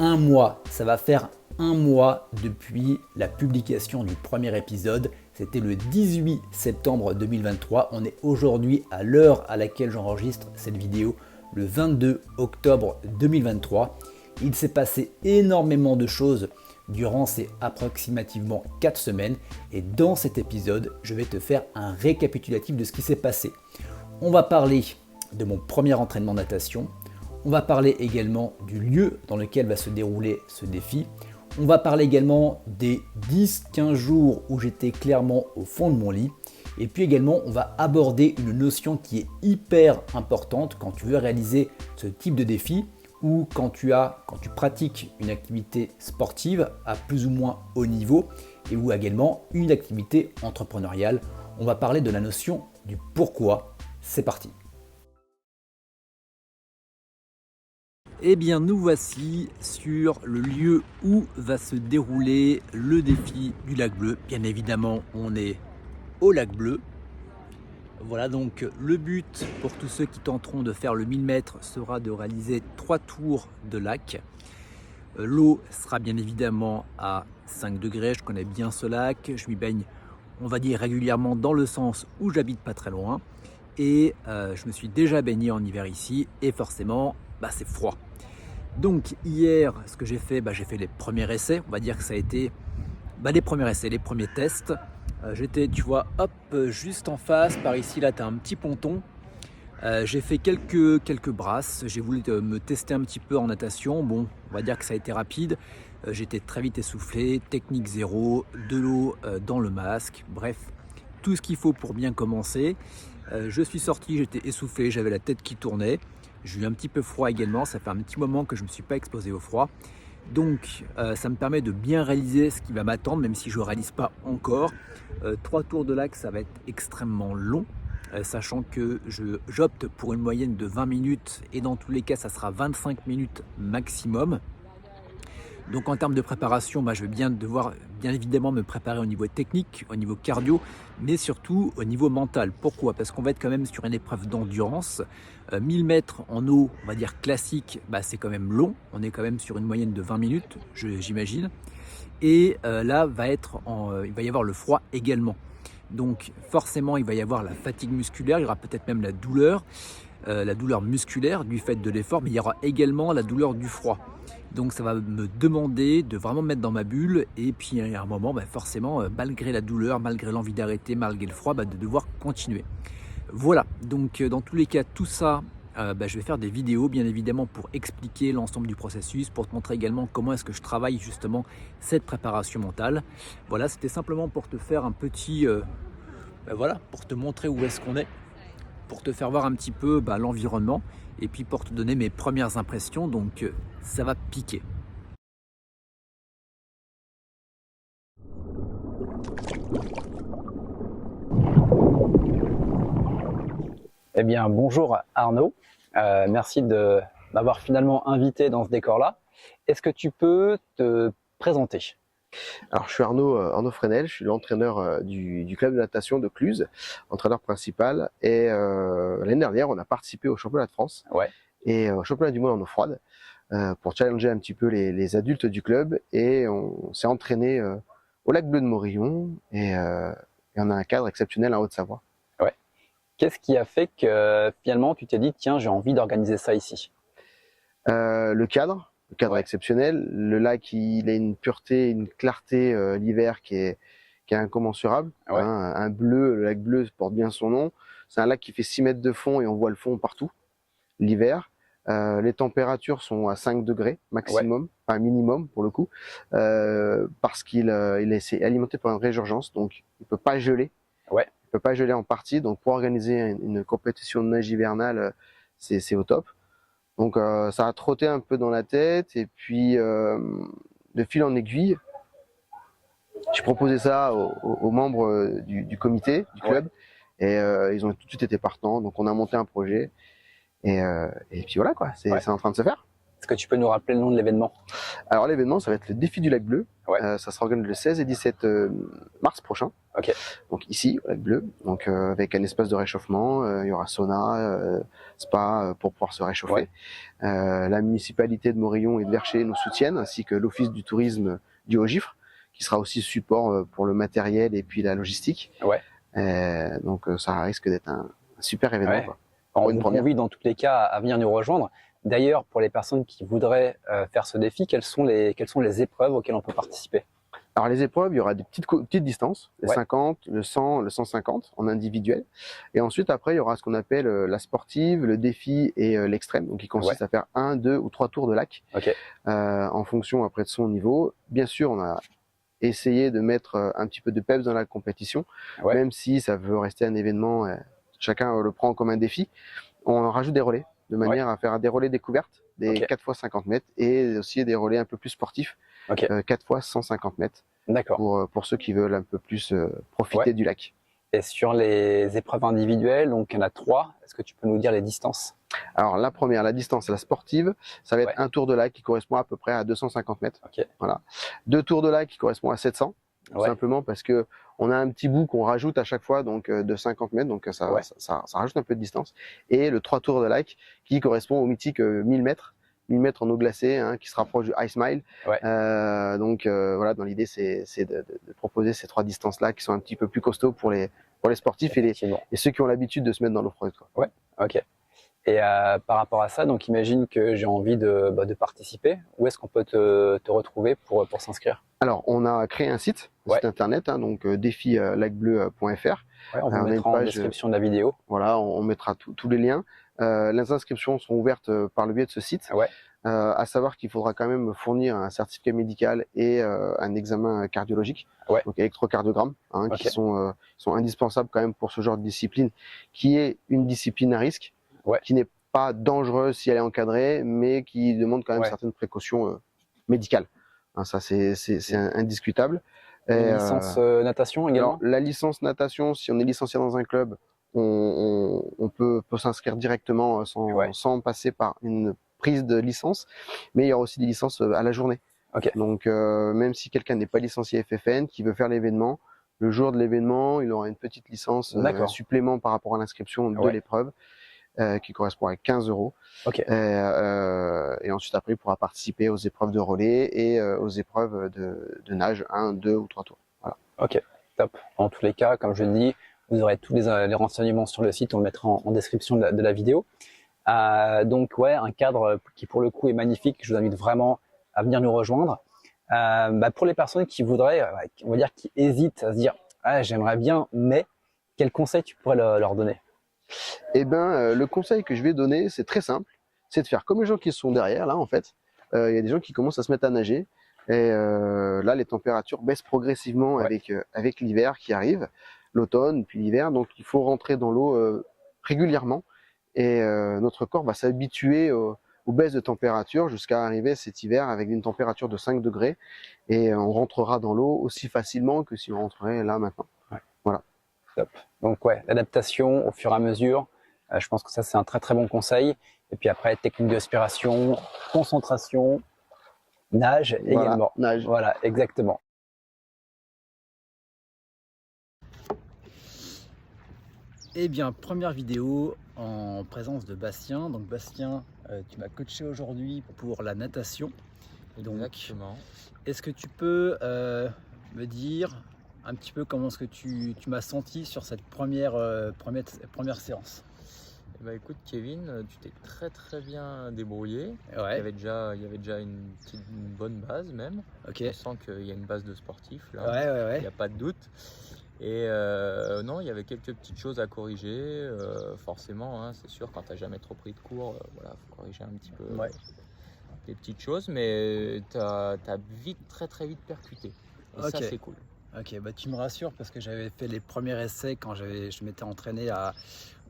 un mois, ça va faire un mois depuis la publication du premier épisode. C'était le 18 septembre 2023. On est aujourd'hui à l'heure à laquelle j'enregistre cette vidéo, le 22 octobre 2023. Il s'est passé énormément de choses durant ces approximativement 4 semaines et dans cet épisode, je vais te faire un récapitulatif de ce qui s'est passé. On va parler de mon premier entraînement de natation. On va parler également du lieu dans lequel va se dérouler ce défi. On va parler également des 10-15 jours où j'étais clairement au fond de mon lit. Et puis également, on va aborder une notion qui est hyper importante quand tu veux réaliser ce type de défi ou quand tu pratiques une activité sportive à plus ou moins haut niveau et ou également une activité entrepreneuriale. On va parler de la notion du pourquoi. C'est parti. Eh bien, nous voici sur le lieu où va se dérouler le défi du lac bleu. Bien évidemment, on est au lac bleu. Voilà, donc le but pour tous ceux qui tenteront de faire le 1000 mètres sera de réaliser 3 tours de lac. L'eau sera bien évidemment à 5 degrés, je connais bien ce lac. Je m'y baigne, on va dire, régulièrement dans le sens où j'habite pas très loin. Et je me suis déjà baigné en hiver ici et forcément, c'est froid. Donc hier, ce que j'ai fait les premiers essais. On va dire que ça a été les premiers essais, les premiers tests. J'étais, tu vois, juste en face, par ici, là, tu as un petit ponton. J'ai fait quelques brasses. J'ai voulu me tester un petit peu en natation. Bon, on va dire que ça a été rapide. J'étais très vite essoufflé, technique zéro, de l'eau dans le masque. Bref, tout ce qu'il faut pour bien commencer. Je suis sorti, j'étais essoufflé, j'avais la tête qui tournait. J'ai eu un petit peu froid également, ça fait un petit moment que je ne me suis pas exposé au froid. Donc ça me permet de bien réaliser ce qui va m'attendre, même si je ne réalise pas encore. 3 tours de lac, ça va être extrêmement long, sachant que j'opte pour une moyenne de 20 minutes et dans tous les cas, ça sera 25 minutes maximum. Donc en termes de préparation, je vais devoir bien évidemment me préparer au niveau technique, au niveau cardio, mais surtout au niveau mental. Pourquoi ? Parce qu'on va être quand même sur une épreuve d'endurance. 1000 mètres en eau, on va dire classique, c'est quand même long. On est quand même sur une moyenne de 20 minutes, j'imagine. Et là, il va y avoir le froid également. Donc forcément, il va y avoir la fatigue musculaire, il y aura peut-être même la douleur musculaire du fait de l'effort, mais il y aura également la douleur du froid. Donc ça va me demander de vraiment me mettre dans ma bulle et puis à un moment, forcément, malgré la douleur, malgré l'envie d'arrêter, malgré le froid, de devoir continuer. Voilà, donc dans tous les cas, tout ça, je vais faire des vidéos bien évidemment pour expliquer l'ensemble du processus, pour te montrer également comment est-ce que je travaille justement cette préparation mentale. Voilà, c'était simplement pour te faire un petit... pour te montrer où est-ce qu'on est, pour te faire voir un petit peu l'environnement et puis pour te donner mes premières impressions, donc ça va piquer. Eh bien, bonjour Arnaud. Merci de m'avoir finalement invité dans ce décor-là. Est-ce que tu peux te présenter ? Alors, je suis Arnaud Fresnel, je suis l'entraîneur du club de natation de Cluses, entraîneur principal. Et l'année dernière, on a participé au championnat de France et au championnat du monde en eau froide pour challenger un petit peu les adultes du club. Et on s'est entraîné au lac Bleu de Morillon et on a un cadre exceptionnel en Haute-Savoie. Ouais. Qu'est-ce qui a fait que finalement tu t'es dit, tiens, j'ai envie d'organiser ça ici ? Le cadre exceptionnel. Le lac, il a une pureté, une clarté l'hiver qui est incommensurable. Ouais. Un bleu, le lac bleu porte bien son nom. C'est un lac qui fait 6 mètres de fond et on voit le fond partout l'hiver. Les températures sont à 5 degrés maximum, enfin minimum pour le coup, parce qu'il est alimenté par une résurgence, donc il peut pas geler. Ouais. Il peut pas geler en partie, donc pour organiser une compétition de nage hivernale, c'est au top. Donc ça a trotté un peu dans la tête et puis de fil en aiguille, j'ai proposé ça aux membres du comité, du club, et ils ont tout de suite été partants. Donc on a monté un projet et puis voilà quoi, c'est en train de se faire. Est-ce que tu peux nous rappeler le nom de l'événement? Alors l'événement, ça va être le défi du lac bleu. Ouais. Ça sera organisé le 16 et 17 mars prochain. Ok. Donc ici, au lac bleu, donc avec un espace de réchauffement, il y aura sauna, spa pour pouvoir se réchauffer. Ouais. La municipalité de Morillon et de Vercher nous soutiennent, ainsi que l'office du tourisme du Haut-Gifre, qui sera aussi support pour le matériel et puis la logistique. Ouais. Donc ça risque d'être un super événement. Ouais. Quoi. On vous convie dans tous les cas à venir nous rejoindre. D'ailleurs, pour les personnes qui voudraient faire ce défi, quelles sont les épreuves auxquelles on peut participer? Alors les épreuves, il y aura des petites distances, les Ouais. 50, le 100, le 150 en individuel. Et ensuite, après, il y aura ce qu'on appelle la sportive, le défi et l'extrême, donc qui consiste à faire 1, 2 ou 3 tours de lac, Ok. en fonction après de son niveau. Bien sûr, on a essayé de mettre un petit peu de peps dans la compétition, Ouais. même si ça veut rester un événement, chacun le prend comme un défi. On en rajoute des relais, de manière à faire des relais découvertes, des 4 x 50 mètres, et aussi des relais un peu plus sportifs, 4 x 150 mètres. D'accord. Pour ceux qui veulent un peu plus profiter du lac. Et sur les épreuves individuelles, donc il y en a 3, est-ce que tu peux nous dire les distances? Alors la première, la distance, la sportive, ça va être un tour de lac qui correspond à peu près à 250 mètres. Okay. Voilà. 2 tours de lac qui correspond à 700, tout simplement parce que on a un petit bout qu'on rajoute à chaque fois, donc de 50 mètres, donc ça rajoute un peu de distance. Et le 3 tours de lac qui correspond au mythique 1000 mètres. 1000 mètres en eau glacée, hein, qui se rapproche du Ice Mile. Donc voilà, dans l'idée, c'est de proposer ces 3 distances-là qui sont un petit peu plus costauds pour les sportifs et ceux qui ont l'habitude de se mettre dans l'eau froide. Ouais, ok. Et par rapport à ça, donc imagine que j'ai envie de participer. Où est-ce qu'on peut te retrouver pour s'inscrire? Alors, on a créé un site internet, hein, donc défilacbleu.fr. Ouais, on vous mettra en description de la vidéo. Voilà, on mettra tous les liens. Les inscriptions sont ouvertes par le biais de ce site. À savoir qu'il faudra quand même fournir un certificat médical et un examen cardiologique, donc électrocardiogramme, hein, qui sont indispensables quand même pour ce genre de discipline, qui est une discipline à risque, qui n'est pas dangereuse si elle est encadrée, mais qui demande quand même certaines précautions médicales. Hein, ça, c'est indiscutable. Une licence natation également? Alors, la licence natation, si on est licencié dans un club, on peut s'inscrire directement sans passer par une prise de licence, mais il y aura aussi des licences à la journée. Donc même si quelqu'un n'est pas licencié FFN, qui veut faire l'événement, le jour de l'événement, il aura une petite licence, un supplément par rapport à l'inscription de l'épreuve, qui correspond à 15 €. Et ensuite après, il pourra participer aux épreuves de relais et aux épreuves de nage, 1, 2 ou 3 tours. Voilà. Ok, top. En tous les cas, comme je le dis, vous aurez tous les renseignements sur le site, on le mettra en description de la vidéo. Donc un cadre qui pour le coup est magnifique, je vous invite vraiment à venir nous rejoindre. Pour les personnes qui voudraient, on va dire qui hésitent à se dire j'aimerais bien, mais quel conseil tu pourrais leur donner? Eh ben, le conseil que je vais donner, c'est très simple, c'est de faire comme les gens qui sont derrière là en fait. Il y a des gens qui commencent à se mettre à nager et là les températures baissent progressivement avec l'hiver qui arrive, l'automne puis l'hiver, donc il faut rentrer dans l'eau régulièrement et notre corps va s'habituer aux baisses de température jusqu'à arriver cet hiver avec une température de 5 degrés et on rentrera dans l'eau aussi facilement que si on rentrait là maintenant. Voilà. Top. Donc l'adaptation au fur et à mesure, je pense que ça c'est un très très bon conseil. Et puis après, technique de respiration, concentration, nage également. Nage. Voilà, exactement. Eh bien, première vidéo en présence de Bastien. Donc Bastien, tu m'as coaché aujourd'hui pour la natation. Donc, exactement. Est-ce que tu peux me dire un petit peu comment est-ce que tu m'as senti sur cette première séance? Eh ben, écoute Kevin, tu t'es très bien débrouillé. Il y avait déjà une bonne base même. On sent qu'il y a une base de sportif là. Il n'y a pas de doute. Et non, il y avait quelques petites choses à corriger. Forcément, hein, c'est sûr, quand tu n'as jamais trop pris de cours, voilà, faut corriger un petit peu des petites choses, mais tu as très vite percuté. Et ça, c'est cool. Ok, bah tu me rassures parce que j'avais fait les premiers essais quand je m'étais entraîné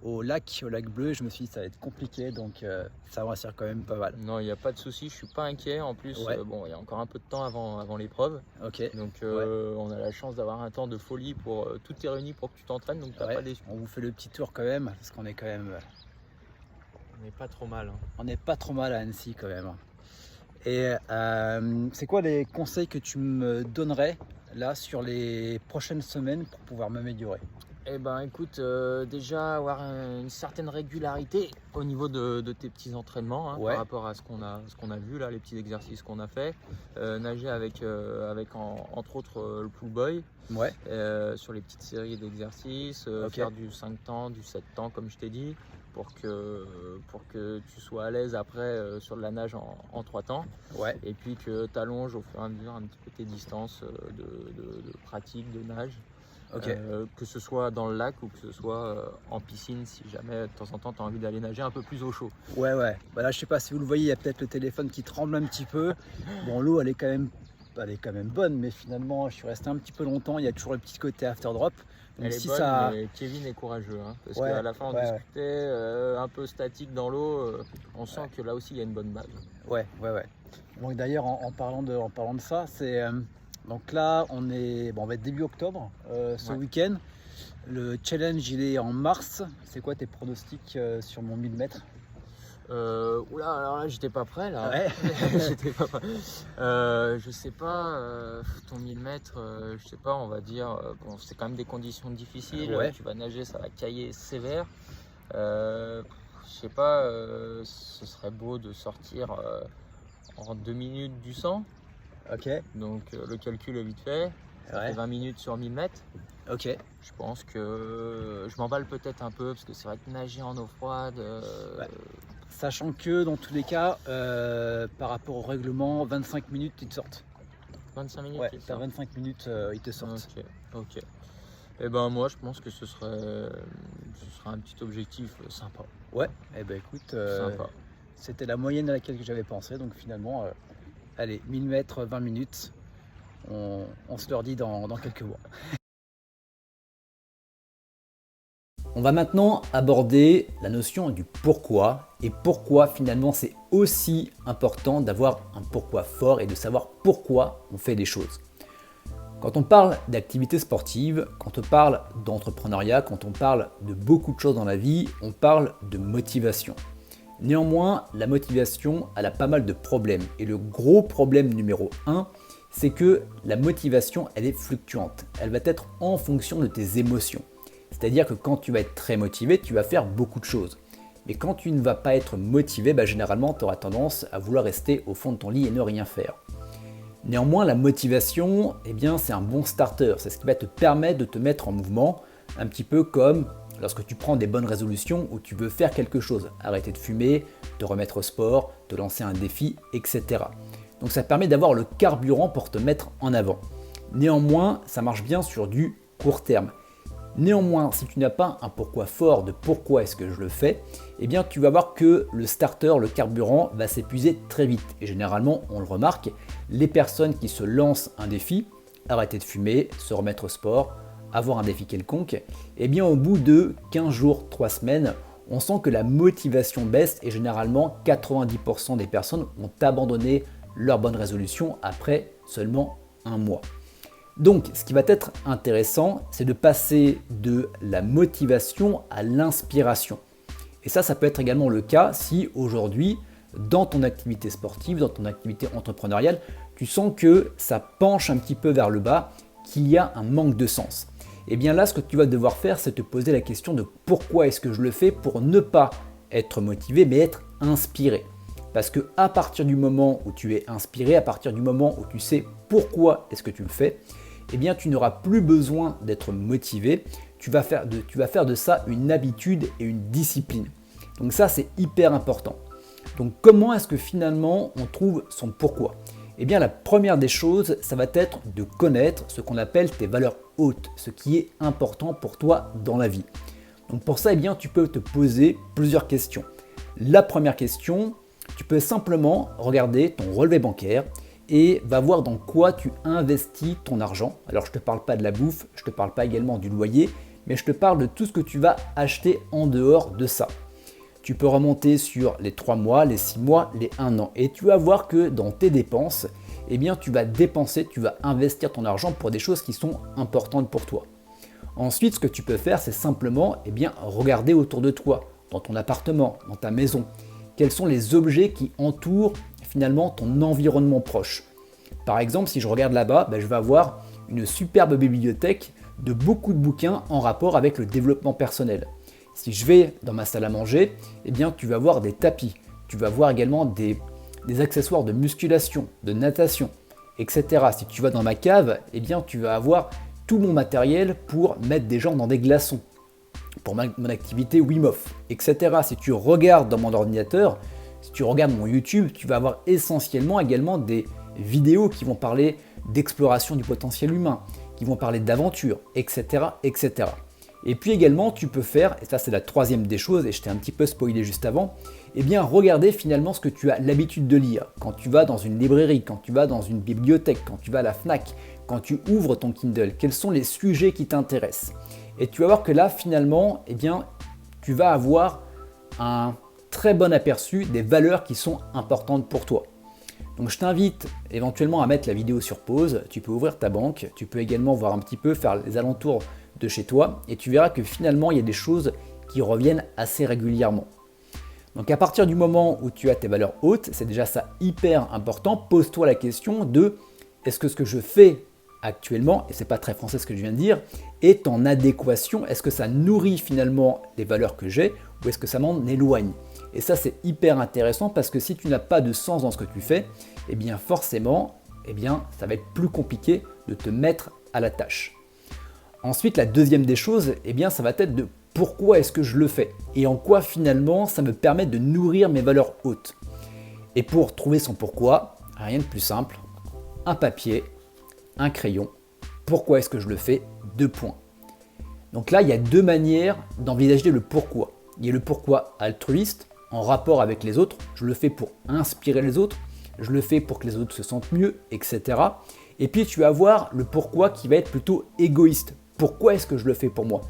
au lac bleu. Je me suis dit ça va être compliqué, donc ça me rassure quand même pas mal. Non, il n'y a pas de souci, je suis pas inquiet. En plus, bon, il y a encore un peu de temps avant l'épreuve. Donc on a la chance d'avoir un temps de folie pour tout est réuni pour que tu t'entraînes, donc t'as pas déçu. On vous fait le petit tour quand même parce qu'on est quand même. On n'est pas trop mal. Hein. On n'est pas trop mal à Annecy quand même. Et c'est quoi les conseils que tu me donnerais là sur les prochaines semaines pour pouvoir m'améliorer? Eh ben écoute, déjà avoir une certaine régularité au niveau de tes petits entraînements, par rapport à ce qu'on a vu là, les petits exercices qu'on a fait. Nager avec entre autres le pool boy, sur les petites séries d'exercices, faire du 5 temps, du 7 temps comme je t'ai dit, pour que tu sois à l'aise après sur de la nage en 3 temps. Et puis que tu allonges au fur et à mesure un petit peu tes distances de pratique, de nage. Que ce soit dans le lac ou que ce soit en piscine, si jamais de temps en temps tu as envie d'aller nager un peu plus au chaud. Bah là, je sais pas si vous le voyez, il y a peut-être le téléphone qui tremble un petit peu. Bon, l'eau elle est quand même bonne, mais finalement je suis resté un petit peu longtemps. Il y a toujours le petit côté after drop. Elle est bonne, mais Kevin est courageux, parce qu'à la fin on discutait un peu statique dans l'eau. On sent que là aussi il y a une bonne base. Donc d'ailleurs en parlant de ça, c'est donc là on va être début octobre ce week-end. Le challenge il est en mars. C'est quoi tes pronostics sur mon 1000 mètres? Oula, alors là j'étais pas prêt là. J'étais pas prêt. Je sais pas, ton 1000 mètres, je sais pas, on va dire, bon, c'est quand même des conditions difficiles. Tu vas nager, ça va cailler sévère. Je sais pas, ce serait beau de sortir en 2 minutes du 100. Donc le calcul est vite fait. Ça fait 20 minutes sur 1000 mètres. Je pense que je m'emballe peut-être un peu parce que c'est vrai que nager en eau froide. Sachant que dans tous les cas, par rapport au règlement, 25 minutes ils te sortent. 25 minutes t'as 25 minutes ils te sortent. Ok. Et ben moi je pense que ce serait un petit objectif sympa. Et ben écoute, sympa. C'était la moyenne à laquelle j'avais pensé, donc finalement, allez, 1000 mètres, 20 minutes, on se leur dit dans quelques mois. On va maintenant aborder la notion du pourquoi et pourquoi finalement c'est aussi important d'avoir un pourquoi fort et de savoir pourquoi on fait des choses. Quand on parle d'activité sportive, quand on parle d'entrepreneuriat, quand on parle de beaucoup de choses dans la vie, on parle de motivation. Néanmoins, la motivation, elle a pas mal de problèmes. Et le gros problème numéro 1, c'est que la motivation, elle est fluctuante. Elle va être en fonction de tes émotions. C'est-à-dire que quand tu vas être très motivé, tu vas faire beaucoup de choses. Mais quand tu ne vas pas être motivé, généralement, tu auras tendance à vouloir rester au fond de ton lit et ne rien faire. Néanmoins, la motivation, c'est un bon starter. C'est ce qui va te permettre de te mettre en mouvement, un petit peu comme lorsque tu prends des bonnes résolutions où tu veux faire quelque chose. Arrêter de fumer, te remettre au sport, te lancer un défi, etc. Donc ça permet d'avoir le carburant pour te mettre en avant. Néanmoins, ça marche bien sur du court terme. Néanmoins, si tu n'as pas un pourquoi fort de pourquoi est-ce que je le fais, tu vas voir que le starter, le carburant, va s'épuiser très vite. Et généralement, on le remarque, les personnes qui se lancent un défi, arrêter de fumer, se remettre au sport, avoir un défi quelconque, au bout de 15 jours, 3 semaines, on sent que la motivation baisse et généralement 90% des personnes ont abandonné leur bonne résolution après seulement un mois. Donc, ce qui va être intéressant, c'est de passer de la motivation à l'inspiration. Et ça peut être également le cas si aujourd'hui, dans ton activité sportive, dans ton activité entrepreneuriale, tu sens que ça penche un petit peu vers le bas, qu'il y a un manque de sens. Là, ce que tu vas devoir faire, c'est te poser la question de pourquoi est-ce que je le fais pour ne pas être motivé, mais être inspiré. Parce que à partir du moment où tu es inspiré, à partir du moment où tu sais pourquoi est-ce que tu le fais, tu n'auras plus besoin d'être motivé. Tu vas faire de ça une habitude et une discipline. Donc ça, c'est hyper important. Donc comment est-ce que finalement on trouve son pourquoi? La première des choses, ça va être de connaître ce qu'on appelle tes valeurs hautes, ce qui est important pour toi dans la vie. Donc pour ça, tu peux te poser plusieurs questions. La première question, tu peux simplement regarder ton relevé bancaire et va voir dans quoi tu investis ton argent. Alors je ne te parle pas de la bouffe, je ne te parle pas également du loyer, mais je te parle de tout ce que tu vas acheter en dehors de ça. Tu peux remonter sur les 3 mois, les 6 mois, les 1 an et tu vas voir que dans tes dépenses, tu vas dépenser, tu vas investir ton argent pour des choses qui sont importantes pour toi. Ensuite, ce que tu peux faire, c'est simplement regarder autour de toi, dans ton appartement, dans ta maison, quels sont les objets qui entourent finalement ton environnement proche. Par exemple, si je regarde là-bas, je vais avoir une superbe bibliothèque de beaucoup de bouquins en rapport avec le développement personnel. Si je vais dans ma salle à manger, eh bien, tu vas voir des tapis, tu vas voir également des accessoires de musculation, de natation, etc. Si tu vas dans ma cave, eh bien, tu vas avoir tout mon matériel pour mettre des gens dans des glaçons, pour mon activité Wim Hof, etc. Si tu regardes dans mon ordinateur, si tu regardes mon YouTube, tu vas avoir essentiellement également des vidéos qui vont parler d'exploration du potentiel humain, qui vont parler d'aventure, etc., etc. Et puis également, tu peux faire, et ça c'est la troisième des choses, et je t'ai un petit peu spoilé juste avant, eh bien regarder finalement ce que tu as l'habitude de lire. Quand tu vas dans une librairie, quand tu vas dans une bibliothèque, quand tu vas à la FNAC, quand tu ouvres ton Kindle, quels sont les sujets qui t'intéressent. Et tu vas voir que là finalement, eh bien, tu vas avoir un très bon aperçu des valeurs qui sont importantes pour toi. Donc je t'invite éventuellement à mettre la vidéo sur pause, tu peux ouvrir ta banque, tu peux également voir un petit peu, faire les alentours de chez toi et tu verras que finalement il y a des choses qui reviennent assez régulièrement. Donc à partir du moment où tu as tes valeurs hautes, c'est déjà ça hyper important, pose-toi la question de est-ce que ce que je fais actuellement, et c'est pas très français ce que je viens de dire, est en adéquation, est-ce que ça nourrit finalement les valeurs que j'ai ou est-ce que ça m'en éloigne? Et ça c'est hyper intéressant parce que si tu n'as pas de sens dans ce que tu fais, eh bien forcément, ça va être plus compliqué de te mettre à la tâche. Ensuite, la deuxième des choses, ça va être de pourquoi est-ce que je le fais et en quoi finalement ça me permet de nourrir mes valeurs hautes. Et pour trouver son pourquoi, rien de plus simple, un papier, un crayon, pourquoi est-ce que je le fais, 2 points. Donc là, il y a 2 manières d'envisager le pourquoi. Il y a le pourquoi altruiste, en rapport avec les autres, je le fais pour inspirer les autres, je le fais pour que les autres se sentent mieux, etc. Et puis tu vas avoir le pourquoi qui va être plutôt égoïste. Pourquoi est-ce que je le fais pour moi?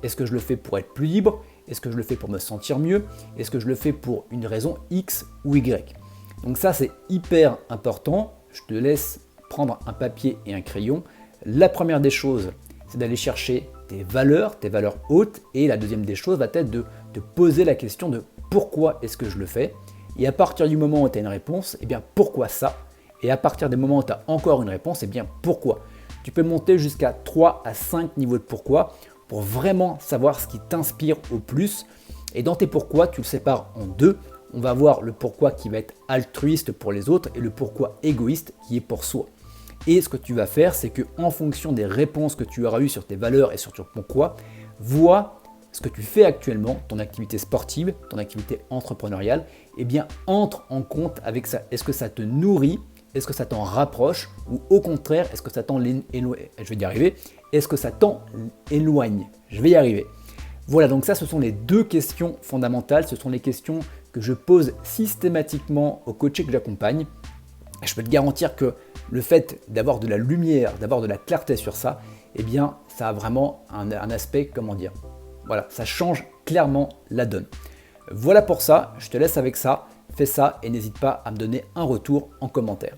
Est-ce que je le fais pour être plus libre? Est-ce que je le fais pour me sentir mieux? Est-ce que je le fais pour une raison X ou Y? Donc ça c'est hyper important, je te laisse prendre un papier et un crayon. La première des choses, c'est d'aller chercher tes valeurs hautes, et la deuxième des choses va être de te poser la question de pourquoi est-ce que je le fais, et à partir du moment où tu as une réponse, pourquoi ça, et à partir du moment où tu as encore une réponse, pourquoi. Tu peux monter jusqu'à 3 à 5 niveaux de pourquoi pour vraiment savoir ce qui t'inspire au plus, et dans tes pourquoi, tu le sépares en 2. On va voir le pourquoi qui va être altruiste pour les autres et le pourquoi égoïste qui est pour soi. Et ce que tu vas faire, c'est que en fonction des réponses que tu auras eues sur tes valeurs et sur ton pourquoi, vois ce que tu fais actuellement, ton activité sportive, ton activité entrepreneuriale, entre en compte avec ça. Est-ce que ça te nourrit? Est-ce que ça t'en rapproche? Ou au contraire, est-ce que ça t'en éloigne? Je vais y arriver. Est-ce que ça t'en éloigne? Je vais y arriver. Voilà, donc ça, ce sont les 2 questions fondamentales. Ce sont les questions que je pose systématiquement aux coachés que j'accompagne. Je peux te garantir que le fait d'avoir de la lumière, d'avoir de la clarté sur ça, ça a vraiment un aspect, voilà, ça change clairement la donne. Voilà pour ça, je te laisse avec ça, fais ça et n'hésite pas à me donner un retour en commentaire.